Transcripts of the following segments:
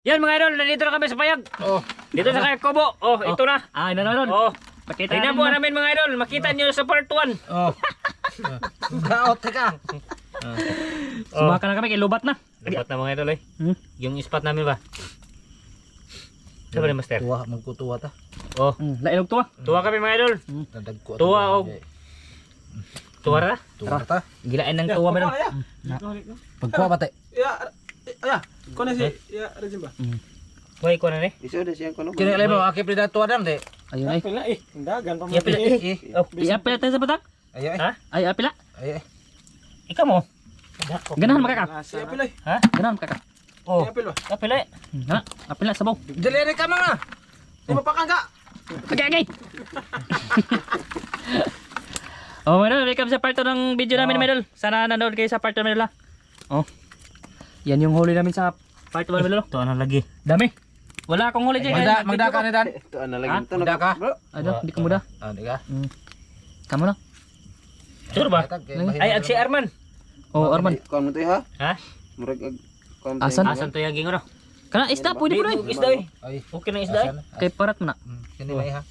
Yan mga idol, nandito na kami sa payag. Oh. Dito sa kay Kobo. Oh, ito na. Ah, ina naman. Oh. Makita Tingnan po namin mga idol. Makita niyo sa part 1. Oh. Gaot ka. Sumaka na kami kay lubat na. Dapat na mga idol eh. Hmm? Yung spot namin ba? Saan ba ni Master? Tuwa, magkutuwa ta. Oh. Lain og tuwa. Tuwa kami mga idol. Dadagko. Tuwa og tuwa ra. Tuwa ta. Gilain ng tuwa meron. Pagkuha ba te? Ya, kau nasi ya rejim ba? Hoy ko na ni. Isu dah siang kono. Kini lay mo akip na tuwa dam de. Ayun ay. Pila dagan pa Ya pila eh. Oh. Iya pila tayo sa batak. Ayo Ha? Ay apila. Ayo. Ikaw mo. Ganahan makaka. Ya pila. Ha? Ganahan makaka. Oh. Ya pila. Apila eh. Ha? Apila sabaw. Dili ka mga. Di mapakan ka. Okay, okay. Oh, Medol, welcome sa part 2 ng video namin, Medol. Sana nanood kayo sa part 2, Medol. Oh. Yan yung huli namin sa part 1, Medol. Ito na lagi. Dami. Wala akong huli dyan. Magda ka ni Dan. Ito ana Ha? lagi. Magda ka. Ano, hindi ka muda. Ah, di ka. Kamu na. Sure ba? Ay, ag si Arman. Oh, Arman. Kau mo ha? Ha? Murag kau Asan? Asan to yung gingo no? Kana isda, pwede po na eh. Isda eh. Ay. Okay na isda eh. Kay parat mo na. Kini may ha.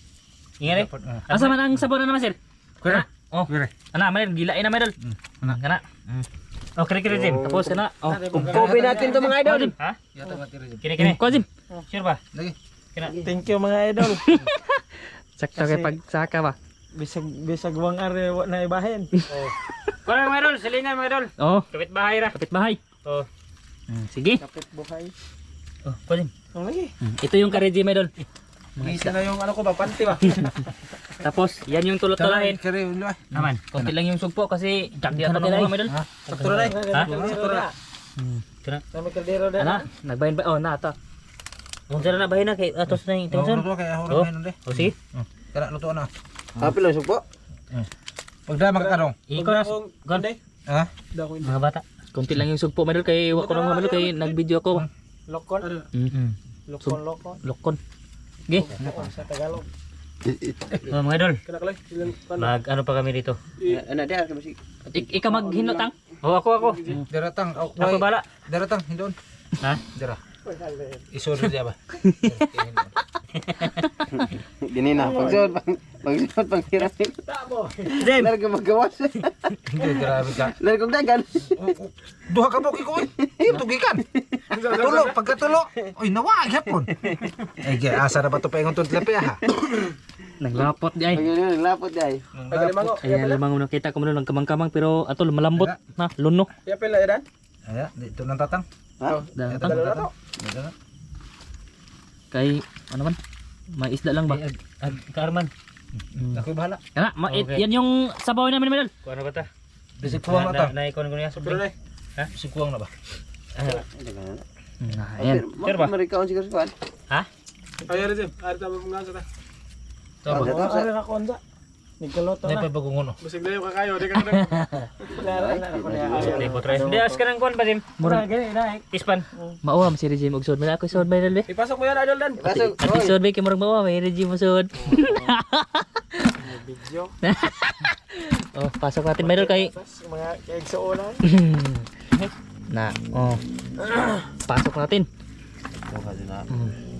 Ingay eh. Asa man ang sabon na naman, sir? Kuna. Oh. Ana, Medol, gilain na Medol. Kana. Oh, kiri-kiri Jim. Tapos kana. Oh. Kopi natin to mga idol. Ha? Yata matiri. Kini-kini. Ko, Jim. Sure ba? Lagi. Kina. Thank you mga idol. Sakto kay pagsaka ba? Bisag wang are wa na ibahin. Oh. Kuna mga idol, silingan mga idol. Oh, Kapit bahay ra. kapit bahay. Oh. Sige. Kapit buhay. Oh, kunin. Ang lagi. Ito yung kareji, Medol. Isa na yung ano ko ba panty ba? Tapos, yan yung tulot-tulahin. Kiri ulo. Naman. Konti lang yung sugpo kasi di ako nakuha, Medol. Sakto na. Ha? Sakto na. Kana. Kami kaldero na. Ana, nagbahin ba? Oh, na ito. Kung sila na bahay na kay atos na yung tingson. Luto kay Oh. horo men de. O sige. Kana luto na. Happy lang supo. Pagda magkakarong. Ikaw na. Gon. Ha? Dako Mga bata. Konti lang yung sugpo, Medol. Kay wako nang Medol kay nag-video ako. lokon. Lokon. Lokon. Ge. Sa Tagalog. Oh, mga idol. Kana kalay. Mag ano pa kami dito? Ana dia ka masih. Ikaw maghinotang. Oh, ako. Daratang. Ako bala. Daratang hindon. Ha? Dara. Isuro dia ba? Gini na. Pagsud pang hirap. Jim. Larga magawas. Grabe ka. Larga kong dagan. Duha ka buki ko. Tugikan. Tulo pagkatulo. Oy nawa gyapon. Ay asa na ba to paingon tong tilapia ha? Naglapot di ay. Pagyan lapot day. Pagalimango. Ayan, lamang nakita ko mo nagkamang-kamang pero ato malambot na luno. Ya pila edan. Aya, dito nang tatang. Ha? Da, Dalo. Dito na. kay ano man? May isda lang ba? Ag Karman. Ako bahala. Kana, Okay. yan yung sabaw namin, Medol. Kuha na ba ta? Bisig kuwang na ta. Naikon ko niya. Pero na. Bisig kuwang na ba? Ayan. Sure ba? Marikaon siguro kuan. Ha? Ay ari sim. Ari ta mga sa ta. Ito ba? Ari na konda. Nigkaloto Nay na. pa bagungon. Bisig dayo ka kayo, di ka na. Lara ko Hindi niya. ko try. Hindi as ka ng kuhan ba Jim? Mura gani na. Ispan. Mauwa si Regime og sud. May ako sud Medol be. Ipasok mo yan idol dan. Ipasok. Ati sud be kay murag mauwa may Regime mo sud. Video. Oh, pasok natin Medol kay Mga kaigso lang. na. Oh. Pasok natin.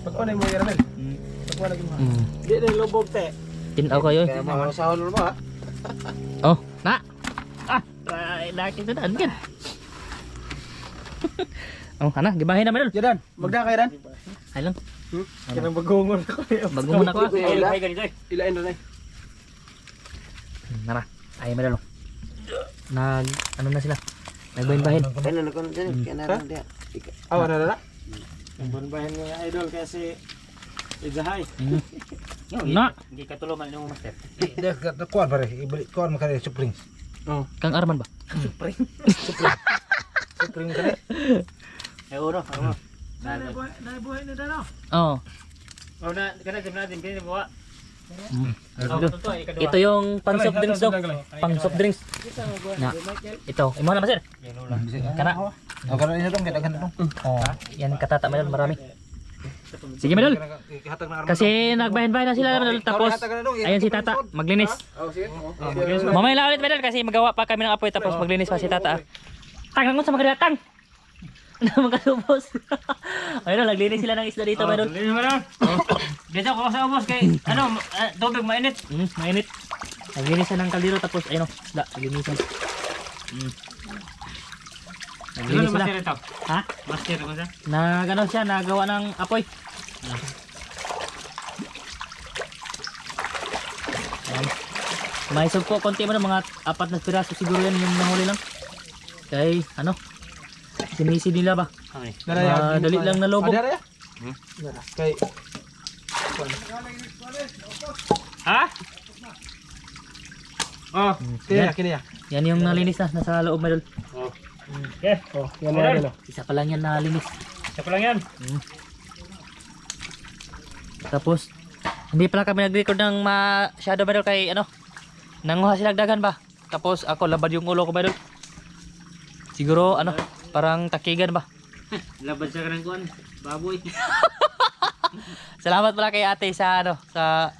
Pag ano mo yaramel. Pag wala gyud mo. Di na lubog te. Tinaw kayo. Kaya mga sahol mo ha. Oh, na. Ah, laki sa daan kan. Oh, ana, gibahin na Medol. Jadan, magda kay dan. Ay lang. Kinang bagongon ako. Bago muna ko. Ay ganito eh. Ilain na. Nara. Ay Medol. Nag ano na sila? Nagbahin-bahin. Kailan na kon dyan? Kaya na dia. Awa na na. Banbahin nga idol kasi izahay. Na, Hindi ka tulungan yung master. Dek kuan pare, ibalik kuan makare Supreme. Oh. Kang Arman ba? Supreme kare. Ay uno. Ano? Naibuhay na dano. Oh. Oh na kana Jim natin kini bawa. Ito yung pang soft drinks daw. Pang soft drinks. Na. Ito. Imo na ba sir? Kana. Ako na inyo dong kadagan dong. Oh, yan katata Medol marami. Sige Medol. Hatag na arma. Kasi nagbahin-bahin na sila Medol tapos ayan si Tata maglinis. Oh, sige. Mamaya lang ulit Medol kasi magawa pa kami ng apoy tapos maglinis pa si Tata. Tang lang mo sa mga tang. na makatubos. Ayun, naglinis sila ng isda dito, mga idol. Tuloy naman idol. Dito ko sa ubos kay tubig mainit. Mainit. Naglinis siya ng kaldero tapos ayun, isda, naglinisan. Naglinis Ano sila. master ito? Ha? Master ko siya. Nagano siya, nagawa ng apoy. Ayan. May sugpo konti mo na mga 4 na piraso siguro yan yung nahuli lang. Kay ano? Sinisi nila ba? Okay. Dali lang na lobo. Ada ya? Kay Ha? Oh. kini ya. Yan yung nalinis na nasa loob, mga idol. Oh. Okay. Oh, yan mga idol. Isa pa lang yan nalinis. Isa pa lang yan. Tapos hindi pala kami nag-record ng masyado, mga idol, kay ano? Nanguha sila dagan ba? Tapos ako labad yung ulo ko, mga idol. Siguro ano, parang takigan ba? Labad sa kanang kuan. Baboy. Salamat pala kay ate sa ano, sa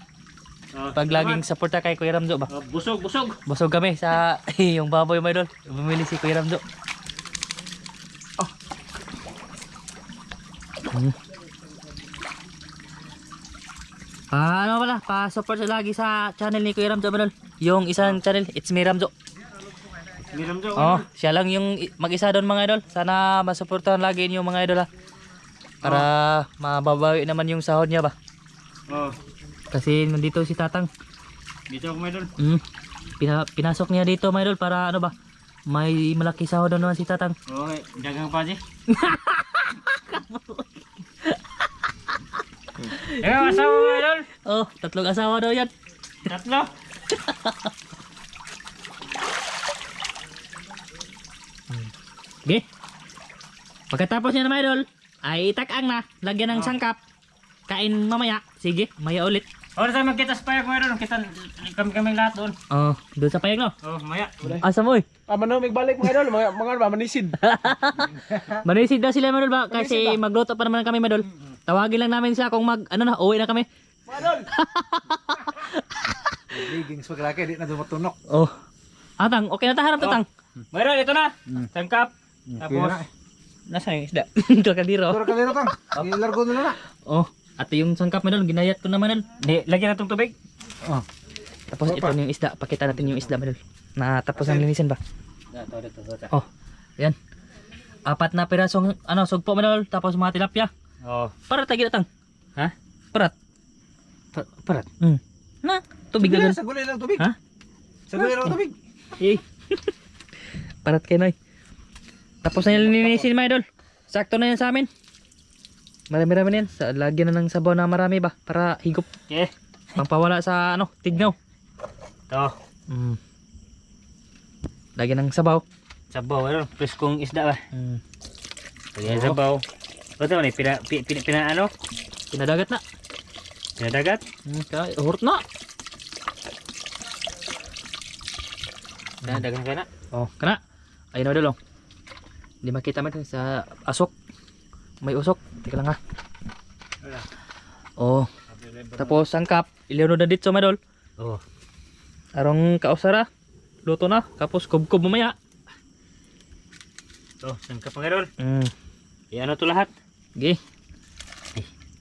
paglaging suporta kay Kuya Ramjo ba? Busog, busog. Busog kami sa yung baboy, mga idol. Bumili si Kuya Ramjo. Ano pala, pa-support lagi sa channel ni Kuya Ramjo, mga idol. Yung isang channel, It's Me Ramjo. Miram daw. Oh, siya lang yung mag-isa doon, mga idol. Sana masuportahan lagi niyo, mga idol, ha. Para mababawi naman yung sahod niya ba. Oh. Kasi nandito si Tatang. Dito ako may idol. Pinasok niya dito, mga idol, para ano ba? May malaki sahod naman si Tatang. Okay, dagang pa di. Dagang asawa mga idol. Oh, 3 asawa daw yan. Tatlo. Okay. Pagkatapos niya na, mga idol, ay itakang na, lagyan ng sangkap. Kain mamaya. Sige, maya ulit. Oras tayo magkita sa payag mga idol. Kita kami lahat doon. Oh, doon sa payag, no? Oh, maya. Asa mo, eh? Mano magbalik mga idol, mga ba manisid. Manisid na sila, mga idol, ba? Kasi magluto pa naman kami, mga idol. Tawagin lang namin sila kung uwi na kami. Mga idol. Liging sa laki di na dumatunok. Oh. Atang, okay na tahanap, Tatang. Mga idol, ito na. Sangkap. Tapos, Nasaan yung isda? Ito kaldero. Pero kalero tang. Ilargo nila na. Oh, at yung sangkap, mga idol, ginayat ko naman, idol. di, lagyan na itong tubig. Oh. Tapos ito yung isda. Pakita natin yung isda, mga idol. Na tapos ang linisin ba? Oh, yan. 4 na pirasong sugpo, mga idol. Tapos mga tilapia. Oh. Parat lagi, Tatang. Ha? Parat. Parat. Na, tubig na Sa gulay lang tubig. Ha? Sa gulay lang tubig. Eh. Parat kayo, Noy. Tapos na yung linisin, mga idol. Sakto na yan sa amin. Marami-rami na yan. Lagyan na ng sabaw na marami ba? Para higop. Okay. Pampawala sa tignaw. Ito. Lagyan ng sabaw. Sabaw, ano? Preskong isda ba? Lagyan ng sabaw. Ito ni pina Pinadagat na. pinadagat. Hurot na. Dagang ka na. Oh, kana. Ayun na, idol. Hindi makita man sa asok. May usok. Teka lang, ha. Oh. Tapos sangkap. Ilunod na dito, mga idol. Oh. Arong kausara. Luto na. Tapos kubkob mamaya. Ito, sangkap mga idol. Iano to lahat? Okay.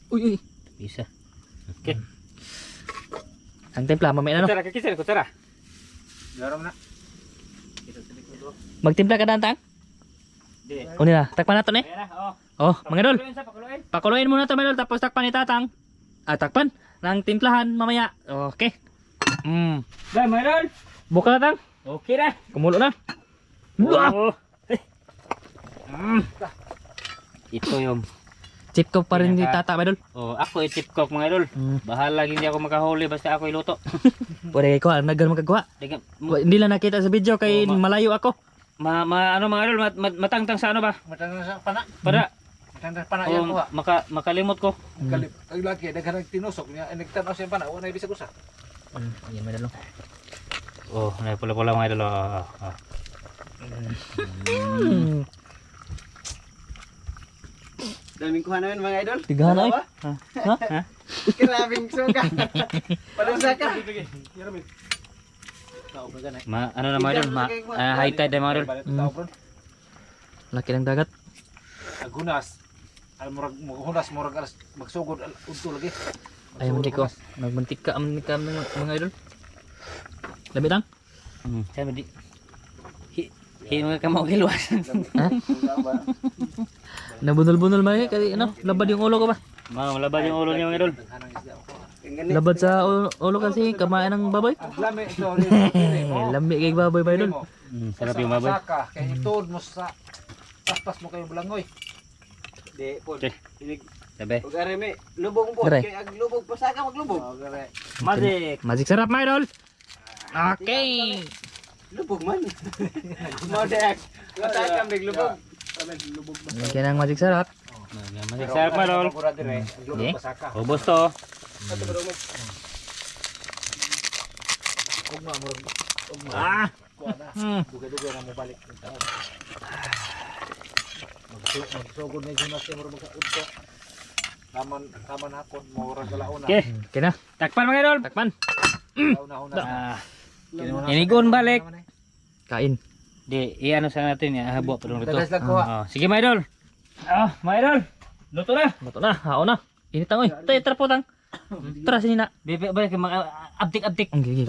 Uy. Bisa. Okay. Ang timpla, mamaya na, no? Kutsara, kakisir, kutsara. Garam na. Magtimpla ka na, Tang? Di. O nila, takpan natin, eh. Ayan na, oh. Oh, mga idol. Pakuluin sa, pakuluin. Pakuluin muna ito, mga idol. Tapos takpan ni Tatang. Takpan. Ng timplahan, mamaya. Okay. Dahil mga idol. Buka na, Tang. Okay na. Kumulo na. Oh. Ito yung Chip ko pa rin ni Tata, mga idol. oh, ako i-tip cook mga idol. Bahala hindi ako makahuli basta ako iluto. Pwede kayo kuha, nagano magkagawa. Dagang Hindi lang nakita sa video kay malayo ako. ano mga idol, matangtang sa ano ba? Matanda sa pana. Para Matanda sa pana yan ko. makalimot ko. Kalip. Ang laki daghan tinusok niya. Nagtanaw siya pana. Wala ibig sa Yan, mga idol. Oh, nay pula-pula mga idol. Daming kuha namin mga idol. Tigahan ay. Ha? Grabing suka. Palusa ka. Ano na mga idol, high tide na mga idol. Laki ng dagat. agunas. Al murag alas magsugod udto lagi. Ay mantika ko. Nagmantika ang mga idol. Labi lang. Sabi di. Mga kamao kiluwas. Nabunol-bunol man kay ano, labad yung ulo ko ba? Malabad yung ulo niya mga idol. Labad sa ulo kasi kamain ng baboy. Lami sorry. Lami kay baboy ba idol? Sarap yung baboy. Saka kay ituod mo sa paspas mo kayo bulangoy. Di po. Okay. Inig Sabi. ug are mi lubog po Aray. kay ag lubog pasaka maglubog. Magic. Magic sarap mga idol. Okay. Lubog man. Modek. Pasaka mig lubog. Yan ang magic sarap. Magic sarap mga idol. Okay. Ubos to. Ugma murag Ah. duga-duga na mo balik. Magsugod na yung nasi murag magkaudto. Taman hapon mo ra galauna. Okay. Okay na. Takpan mga idol. Takpan. Una. Inigon balik. Kain. Di, iano sa natin ya, habo pa dong dito. Tagas lang ko. Oh, sige mga idol. Mga idol. Luto na. Luto na. Hao na. Init ang oy. Tay tara po tang. Tara sini na. Bebe balik mga abtik-abtik. Ang gigi.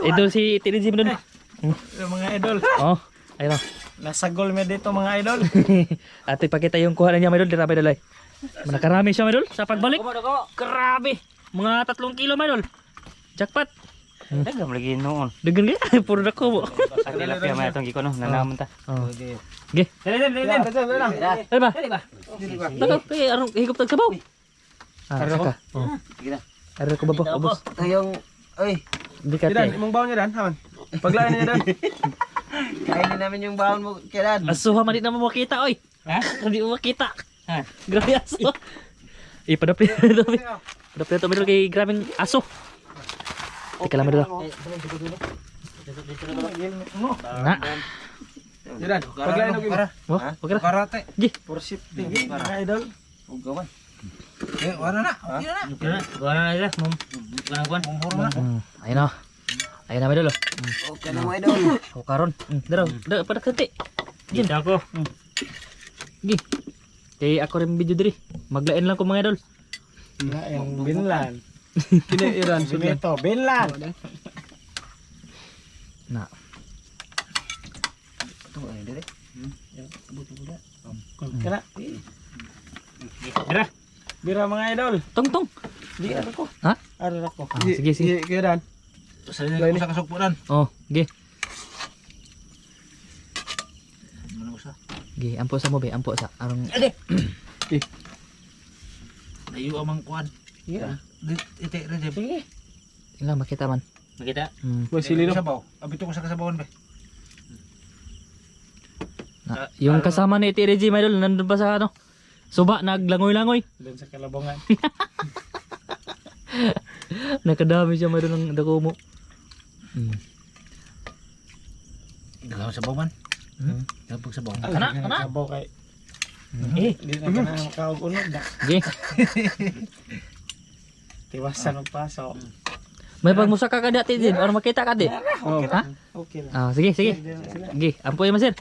Ito si Tirizi mo dun. Mga idol. Oh. Ayun. Nasa goal mi dito mga idol. Ate pakita yung kuha niya mga idol. Dira ba idol ay. Manakarami siya mga idol sa pagbalik. Dako. Grabe. Mga 3 kilo mga idol. Jackpot. Dagam lagi noon. Dagan gaya. Puro na ko. Sa tilapia may atong giko no, nanaman ta. Oh. Ge. Dali. Ano ba? Taka, kay arong higop tag sabaw. Saka. Oh. Ari ko ba po? Ubos. Tayong oy, Di ka Dan, te. imong baon niya dan, haman. Paglain niya dan. Kainin namin yung baon mo kay Dan. Aso ha, di na mo makita oy. Ha? Hindi mo makita. Ha? Grabe aso. Padapli ito. Padapli ito medyo kay grabing aso. Teka lang medyo. Na. Dan, paglain og para. Oh, okay na. Karate. Gi. Worship tinggi mga idol. Ug gawan. Wala na. Okay na. Kuha na sila. Kuha. Ayun na. Ayun na medyo. Okay na mga idol. O karon. Dara, pada kati. Dito ako. Gi. Kay ako rin video diri. Maglain lang ko mga idol. Yung binlan. Kini iran sunito, binlan. Na. Kana. Dira. Bira mga idol. Tong. Di ano ko. Ha? Ara ko. Sige, sige. Kaya Dan. Sa kasugpuan. Oh, gi. Ano sa? Gi, ampo sa mo be, ampo sa arong Layo amang kuan. Yeah. Ite rin jeb. Sige. ilang makita man. Makita. Wasilino. Sabaw. Abito ko sa kasabawan ba. Na, yung kasama ni TRG my idol nandun pa sa ano? Suba naglangoy-langoy. Doon sa kalabongan. Nakadami siya may idol ng dako mo. Dalaw sabaw man. Dapat sabaw. Kana. Sabaw kay. Di na kana makaog unod da. Gi. Tiwasan og paso. May pagmusa ka dati din or makita ka di. Oh, Ha? okay lang. Ah, sige, sige. Gi, ampo yung masir.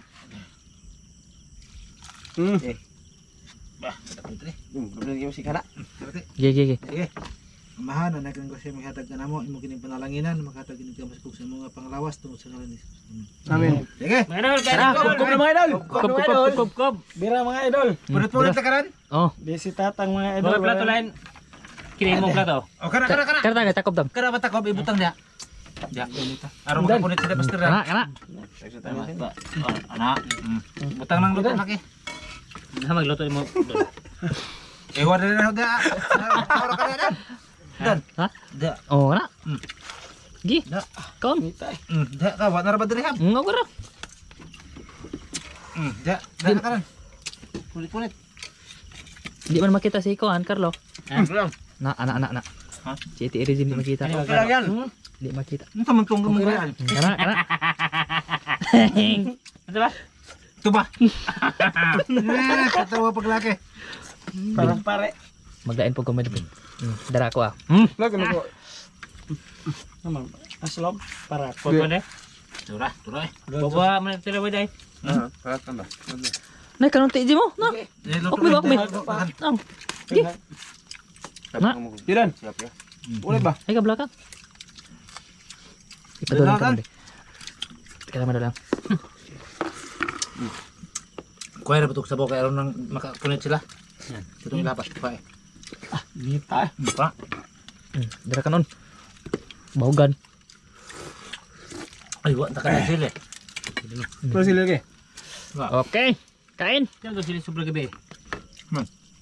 Dapat rin. Belum game si kana. Gi. Sige. Amahan na nakan ko siya maghatag ka namo imo kining panalanginan makatag kining kamasbog sa mga panglawas tungod sa ngalan ni Jesus. Amen. Sige. Mga idol. Tara, Kup na mga idol. Kup. Bira mga idol. Punot-punot na karan. Oh, Di si tatang mga idol. Mga plato lain. Kini mo plato. O kana. kada tayo takop dam. Kana bata ko ibutang dia. Dia dito. Aron makapunit sila pastor. Kana. Ana. Butang nang luto laki. Ha magluto mo. Ewan na na da. Ora ka na. Dan. Ha? Da. Oh, kana. Gi. Da. Kon. Da ka wa na ra badri ham. Ngo garo. Da. Da karan. Punit-punit. Di man makita si Kuan Carlo. Lang. Na, anak. Ha? Si TRG di makita. Okay lang yan. Di makita. Ano man tong mo yan? Kana. Ano ba? Ito ba? Katawa paglaki. Parang pare. Maglain po ko medyo. Dara ko ah. Lago na ko. Naman. Aslom para Kup mo na. Tura, tura. Bawa man tira ba dai? Nay kanong tiji mo, no? Okmi ba, okmi? Ang. Di. Na. Tiran. Boleh ba? Ay ka belakang. Ipadulan ka mo. Teka naman lang. Kuya na batuk sabaw kaya nang makakunit sila. Ito yung lapas pa eh. Nita. Pa. Dira ka nun. Bahugan. Ay, wa taka na sila. Terus sila lagi. Okay. Kain. Yan to sila sobra gabi.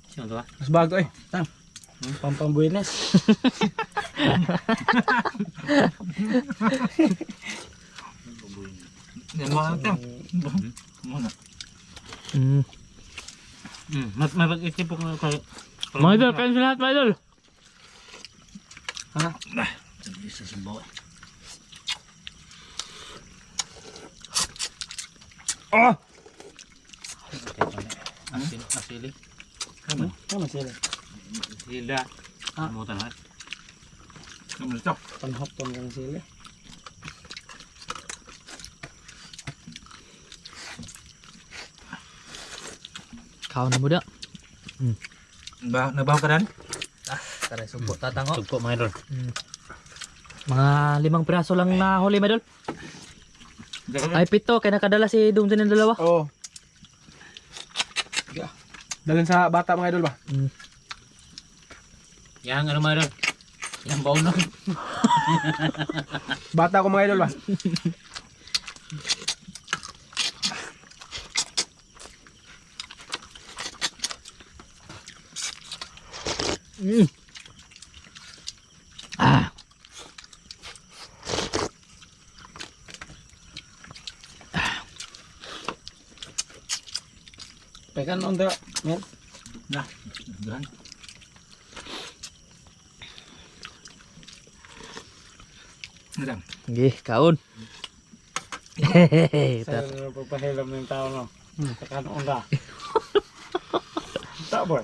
Sino to? Mas bago eh. Tang. Pampambuines. Yan mga ito. Muna. Mm. Mas mapag-isip ko kay Mga idol, kain sa lahat mga idol. Isa sabaw eh. Oh. asili. Kamu sila. Sila. Mo tanah. Kamu ito. Panhapon kang sila. Kaon na muda. Nabaw ka rin? Tara, sugpo tatango. Sugpo mga idol. Mga 5 piraso lang na huli mga idol. Ay 7, kaya nakadala si Dum din ng dalawa. Oh. Dalhin sa bata mga idol ba? Yang ano mga idol? Yang baunong. Bata ko mga idol ba? Ah. Pekan on the men. Nah. Gan. Nadang. Nggih, kaon. Hehehe. Saya nagpapahilam ng tao no. Pekan on the. Tak boy.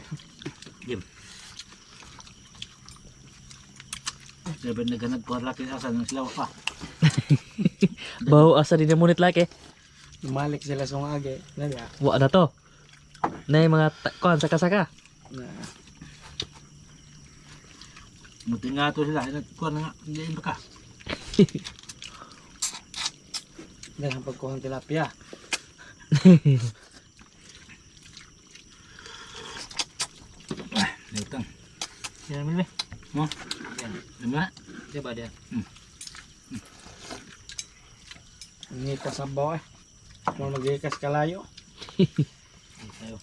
Sabi na ganag po laki asa ng silaw pa. Bau asa din na munit laki. Lumalik sila sa mga age. Naga. Wa na to. Nay mga kuan saka-saka. Nah. Muti nga to sila. Kuha na nga. Hindi ba ka? Dahil pagkuhang tilapia. Lutang. Yan mo ni. Mo. Yan. Lima. Coba dia. Ini kasabaw eh. Mau magikas kalayo. Ayo.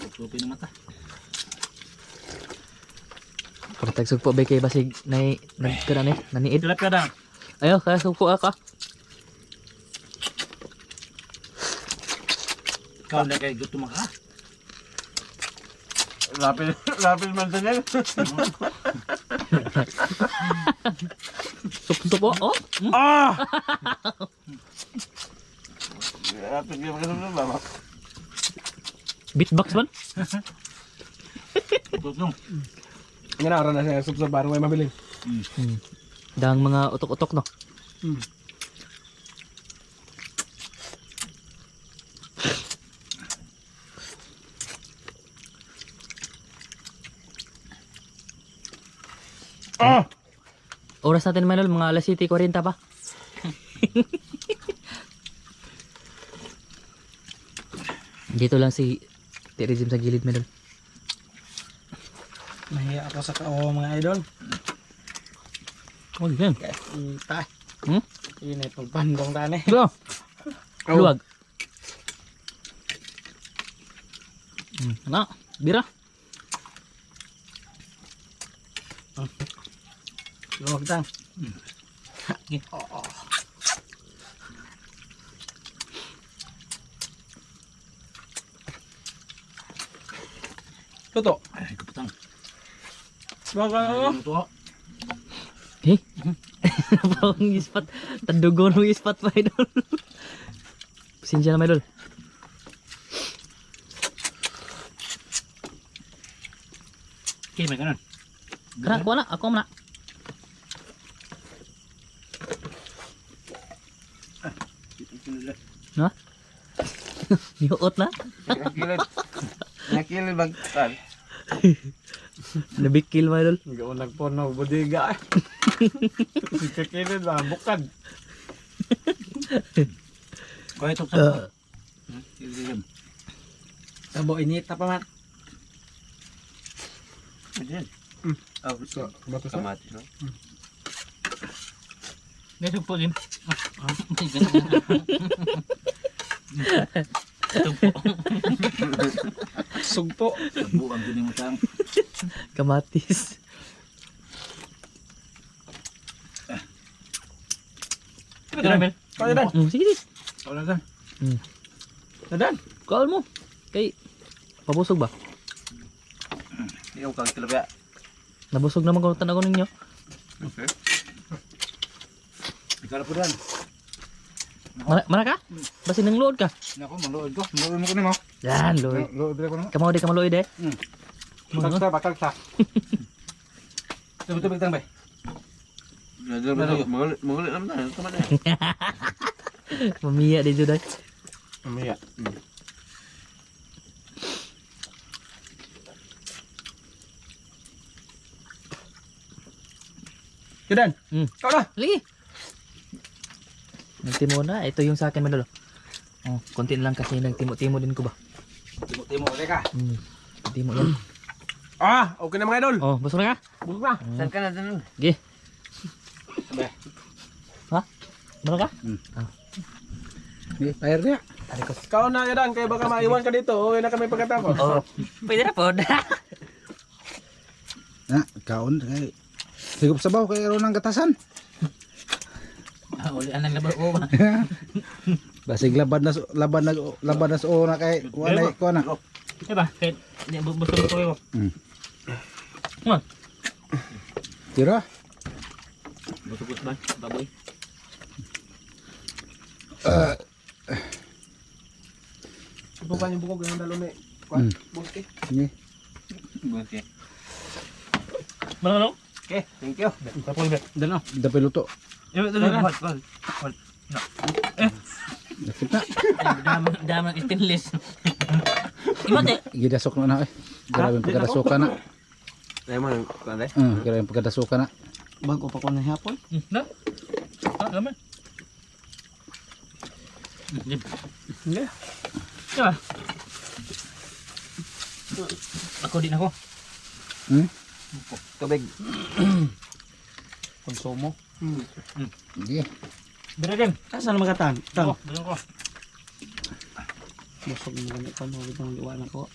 Tutupin ng mata. Protect sugpo ba kay basig nay nagkana ni naniid. Tilap ka dang. Ayo, kaya sugpo ako. Kau na kay gusto maka. Lapil man din. Sup oh. Ah! Beatbox man. Tutong. Nga na na siya sub sa barong may mabiling. Dang mga utok-utok no. Ah! Oras natin Manol, mga alas 7:40 pa. Dito lang si Terizim sa gilid Manol. Nahiya ako sa kao mga idol. Oh, yan. Ita. Hmm? Ini itong pandong tani. Go. Luwag. Na, bira. Luwag tang. Toto. Ay, kapatang. Baka ano? Ito. Eh? Napakang ispat. Tandugo ng ispat pa idol. Pasensya na may idol. Okay, may kanon. Kara, kuha na. Ako na. Ha? Niuot na? Nakilid bagtan. Nabikil mga idol. Hindi ko nagpuno budiga. Kakilid ba? Bukad. Kaya ito sa... Sabo init pa man. Ayan. Oh, so, bato sa mati, no? Dito po din. Sugpo. Buang din mo tang. Kamatis. Caramel. Kaya dan. Sige, sige. Wala dan. Hmm. Dadan. Kaal mo. Kay, pabusog ba? Ikaw kang tilapia. Nabusog naman kung tanagon ninyo. Okay. Ikaw na po dan. Mana ka? Basi nang load ka. Nako, maluod ko. Maluod mo ko nimo. Yan, load. Luod ko nimo. Kamaw di ka maloy de. Bakal sa. Tubig tang bay. Mangulit naman tayo. Tama na yan. Mamiya di juday. Mamaya. Yudan. Kau na. Lagi. Nagtimo na. Ito yung sa akin madalo. Oh, konti na lang kasi nagtimo-timo din ko ba. Timo ka. Timo yan. Ah, okay na mga idol. Oh, busog na ka? Busog na. Saan ka na dun? Sige. Ha? Mana ka? Di air dia. Kau na Yudan. Kaya baka maiwan ka dito. Uwi na kami pagkatapos. Oh, pwede na po. Na, kaon kay. Higup sabaw kay ron ng gatasan. Uli anang labar ko ba? Basig laban na sa una kay wala ko na. Diba? Kahit busog ko ko. Ano? Tira. Busog ba? Baboy. Bukan yung bukog ng dalumi. Buski. Ni. Buti. Mana? Okay, thank you. Tapos ba? Dano. Dapat luto. Yo, hold. Dakit na. Damang stainless. Imate. Gidasok na eh. Grabe yung pagkadasukan na. Ay mo, kande. Grabe yung pagkadasukan na. Bago pa ko na hapon. Na? Laman. Hindi. Diba? Ako din ako. Tubig. Konsumo. Di. Bira din. Saan na magatan? Ako, doon ko. Busog mo ganit pa mo itong iwanan ko.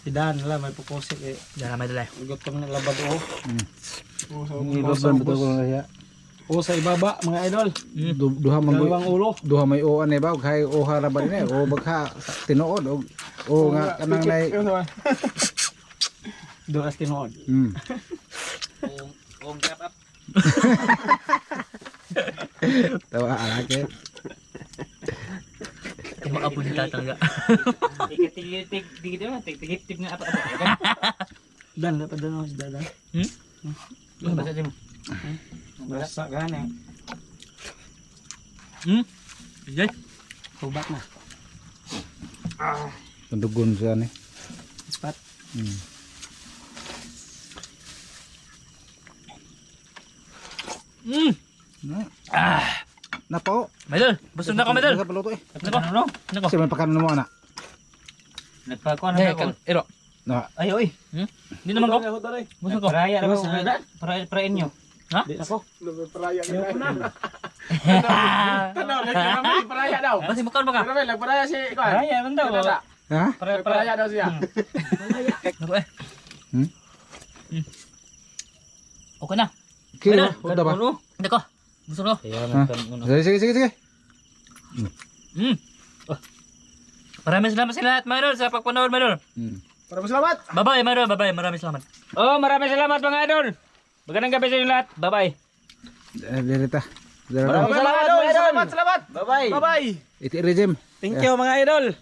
Idan, wala, may pupusik eh. Diyan na may dalay. Gutom na labad o. Ibaban betul ko na siya. O sa ibaba, mga idol. Duha man Dalawang ulo. duha may o ane ba ug hay o hara ba ni o bagha tinuod o nga kanang nay. Duras tinuod. Grab up. Tawa alake. Timo apo ni tatangga. Tig-tig na, tig-tig na apa. Dan dapat dan os dadan. Basa din mo. Basa gani. Sige. Tubat na. Pendugun siya ni. Ispat. Napo. Medal, busog na ako medal. Paluto eh. Nako. Kasi may pakanon mo ana. Nagpakuan na ako. Ero. Na. Ay oy. Hindi naman ko. Busog ko. Paraya na ba? Para inyo. Ha? Ako. Paraya na. Ano, nagkaramay, paraya daw. Basi bukan ba ka? Karamay, nagparaya si Kwan. Paraya man daw. Ha? Paraya daw siya. Nako eh. Okay na. Kira, udah ba? Nako. Busog ko. Sige. Maraming salamat sa lahat, Maydol, sa pagpanood, Maydol. Maraming salamat. Bye-bye, Maydol. Bye-bye. Maraming salamat. Oh, maraming salamat mga idol. Magandang gabi sa inyo lahat. Bye-bye. Dirita. Maraming salamat mga idol. Salamat. Bye-bye. Bye-bye. Iti regime. Thank you mga idol.